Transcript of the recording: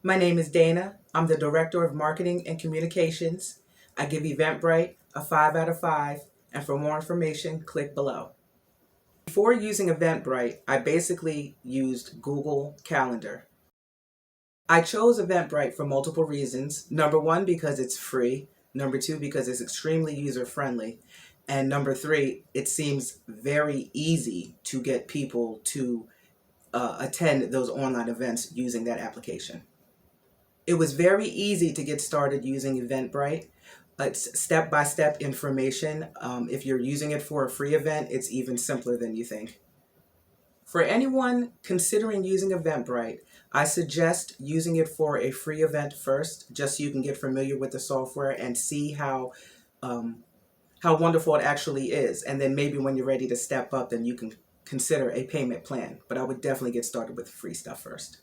My name is Dana. I'm the Director of Marketing and Communications. I give Eventbrite a 5 out of 5, and for more information, click below. Before using Eventbrite, I basically used Google Calendar. I chose Eventbrite for multiple reasons. Number one, because it's free. Number two, because it's extremely user-friendly. And number three, it seems very easy to get people to attend those online events using that application. It was very easy to get started using Eventbrite. It's step-by-step information. If you're using it for a free event, it's even simpler than you think. For anyone considering using Eventbrite, I suggest using it for a free event first, just so you can get familiar with the software and see how wonderful it actually is. And then maybe when you're ready to step up, then you can consider a payment plan. But I would definitely get started with free stuff first.